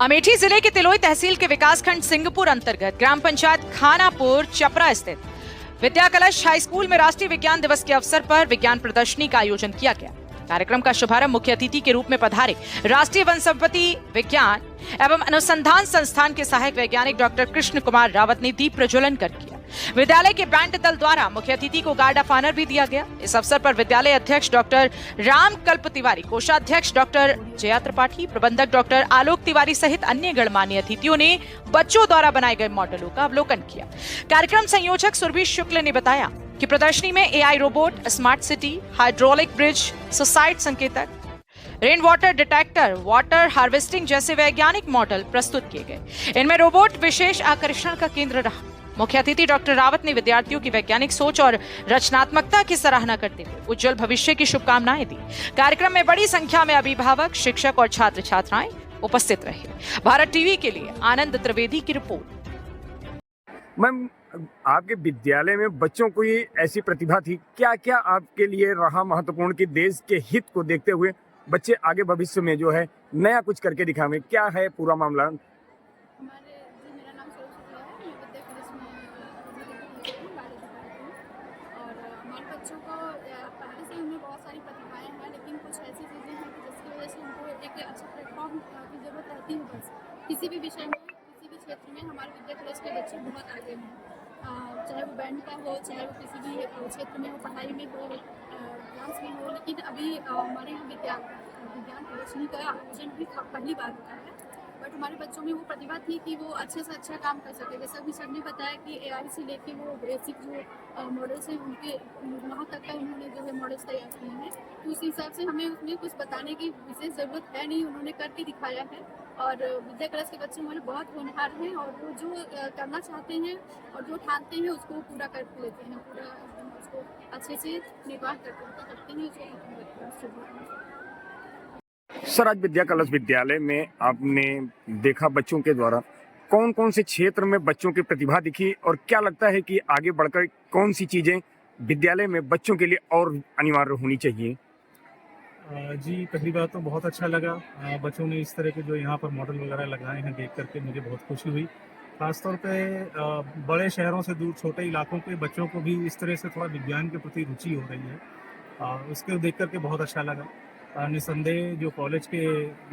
अमेठी जिले के तिलोई तहसील के विकासखंड सिंहपुर अंतर्गत ग्राम पंचायत खानापुर चपरा स्थित विद्या कलश हाई स्कूल में राष्ट्रीय विज्ञान दिवस के अवसर पर विज्ञान प्रदर्शनी का आयोजन किया गया। कार्यक्रम का शुभारंभ मुख्य अतिथि के रूप में पधारे राष्ट्रीय वन संपत्ति विज्ञान एवं अनुसंधान संस्थान के सहायक वैज्ञानिक डॉक्टर कृष्ण कुमार रावत ने दीप प्रज्वलन कर किया। विद्यालय के बैंड दल द्वारा मुख्य अतिथि को गार्ड ऑफ ऑनर भी दिया गया। इस अवसर पर विद्यालय अध्यक्ष डॉक्टर राम कल्प तिवारी, कोषाध्यक्ष डॉक्टर जया त्रिपाठी, प्रबंधक डॉक्टर आलोक तिवारी सहित अन्य गणमान्य अतिथियों ने बच्चों द्वारा बनाए गए मॉडलों का अवलोकन किया। कार्यक्रम संयोजक सुरभि शुक्ल ने बताया कि प्रदर्शनी में AI robot, smart city, hydraulic bridge, सोसाइट संकेतक, rain water detector, water harvesting जैसे वैज्ञानिक मॉडल प्रस्तुत किए गए। इनमें रोबोट विशेष आकर्षण का केंद्र रहा। मुख्य अतिथि डॉक्टर रावत ने विद्यार्थियों की वैज्ञानिक सोच और रचनात्मकता की सराहना करते हुए उज्जवल भविष्य की शुभकामनाएं दी। कार्यक्रम में बड़ी संख्या में अभिभावक, शिक्षक और छात्र छात्राएं उपस्थित रहे। भारत टीवी के लिए आनंद त्रिवेदी की रिपोर्ट। मैम, आपके विद्यालय में बच्चों को ये ऐसी प्रतिभा थी, क्या क्या आपके लिए रहा महत्वपूर्ण कि देश के हित को देखते हुए बच्चे आगे भविष्य में जो है नया कुछ करके दिखाएंगे? क्या है पूरा मामला? मेरा नाम सुरभि शुक्ला है। मैं विद्या कॉलेज में और हमारे बच्चों को पहले से उनमें बहुत सारी प्रतिभाएं हैं, लेकिन कुछ ऐसी चीज़ें हैं कि जिसकी वजह से उनको एक अच्छा प्लेटफॉर्म की ज़रूरत रहती है। बस किसी भी विषय में, किसी भी क्षेत्र में हमारे विद्या कॉलेज के बच्चे बहुत आगे हैं, चाहे वो बैंड का हो, चाहे वो किसी भी क्षेत्र में हो, पढ़ाई में हो, डांस में हो। लेकिन अभी हमारे यहाँ विज्ञान प्रदर्शनी का आयोजन भी पहली बार होता है, बट हमारे बच्चों में वो प्रतिभा थी कि वो अच्छे से अच्छा काम कर सके। जैसा अभी सर ने बताया कि एआई से लेके वो बेसिक जो मॉडल्स हैं उनके वहाँ तक का उन्होंने जो है मॉडल्स तैयार किए हैं, तो उस हिसाब से हमें उसमें कुछ बताने की विशेष ज़रूरत है नहीं, उन्होंने करके दिखाया है। और विद्या कॉलेज के बच्चे हमारे बहुत होनहार हैं और वो जो करना चाहते हैं और जो ठानते हैं उसको पूरा कर लेते हैं, पूरा उसको अच्छे से निर्वाह करते हैं उसको। सर, आज विद्या कलश विद्यालय में आपने देखा बच्चों के द्वारा कौन कौन से क्षेत्र में बच्चों की प्रतिभा दिखी, और क्या लगता है कि आगे बढ़कर कौन सी चीजें विद्यालय में बच्चों के लिए और अनिवार्य होनी चाहिए? जी, पहली बात तो बहुत अच्छा लगा बच्चों ने इस तरह के जो यहाँ पर मॉडल वगैरह लगाए हैं, देख करके मुझे बहुत खुशी हुई। खासतौर पे बड़े शहरों से दूर छोटे इलाकों के बच्चों को भी इस तरह से थोड़ा विज्ञान के प्रति रुचि हो रही है, उसको देख करके बहुत अच्छा लगा। निसंदेह जो कॉलेज के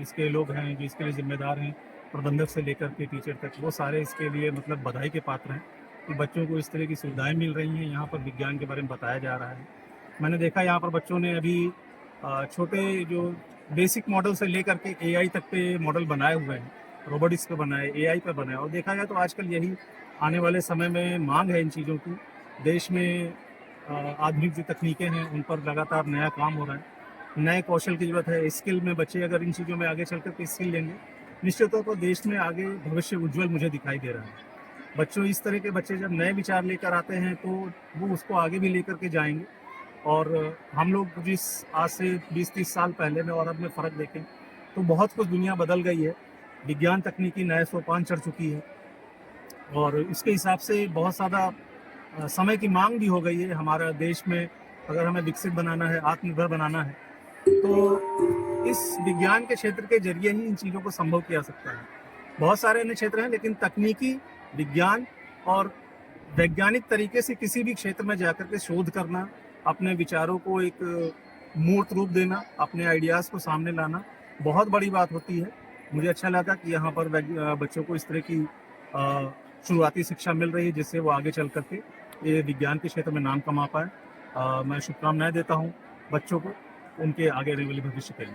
इसके लोग हैं, जो इसके लिए जिम्मेदार हैं, प्रबंधक से लेकर के टीचर तक, वो सारे इसके लिए मतलब बधाई के पात्र हैं कि बच्चों को इस तरह की सुविधाएं मिल रही हैं। यहाँ पर विज्ञान के बारे में बताया जा रहा है। मैंने देखा यहाँ पर बच्चों ने अभी छोटे जो बेसिक मॉडल से लेकर के एआई तक के मॉडल बनाए हुए हैं, रोबोटिक्स पे बनाए, एआई पे बनाए, और देखा जाए तो आजकल यही आने वाले समय में मांग है इन चीज़ों की। देश में आधुनिक जो तकनीकें हैं उन पर लगातार नया काम हो रहा है, नए कौशल की जरूरत है। स्किल में बच्चे अगर इन चीज़ों में आगे चल कर के स्किल लेंगे, निश्चित तौर पर देश में आगे भविष्य उज्जवल मुझे दिखाई दे रहा है। बच्चों इस तरह के बच्चे जब नए विचार लेकर आते हैं तो वो उसको आगे भी लेकर के जाएंगे। और हम लोग जिस आज से 20-30 साल पहले में और अब में फ़र्क देखें तो बहुत कुछ दुनिया बदल गई है, विज्ञान तकनीकी नए सोपान चढ़ चुकी है, और इसके हिसाब से बहुत ज़्यादा समय की मांग भी हो गई है हमारा देश में। अगर हमें विकसित बनाना है, आत्मनिर्भर बनाना है, तो इस विज्ञान के क्षेत्र के जरिए ही इन चीज़ों को संभव किया जा सकता है। बहुत सारे अन्य क्षेत्र हैं, लेकिन तकनीकी, विज्ञान और वैज्ञानिक तरीके से किसी भी क्षेत्र में जाकर के शोध करना, अपने विचारों को एक मूर्त रूप देना, अपने आइडियाज़ को सामने लाना बहुत बड़ी बात होती है। मुझे अच्छा लगा कि यहाँ पर बच्चों को इस तरह की शुरुआती शिक्षा मिल रही है, जिससे वो आगे चल करके ये विज्ञान के क्षेत्र में नाम कमा पाए। मैं शुभकामनाएं देता हूँ बच्चों को उनके आगे आने वाले भविष्य के लिए।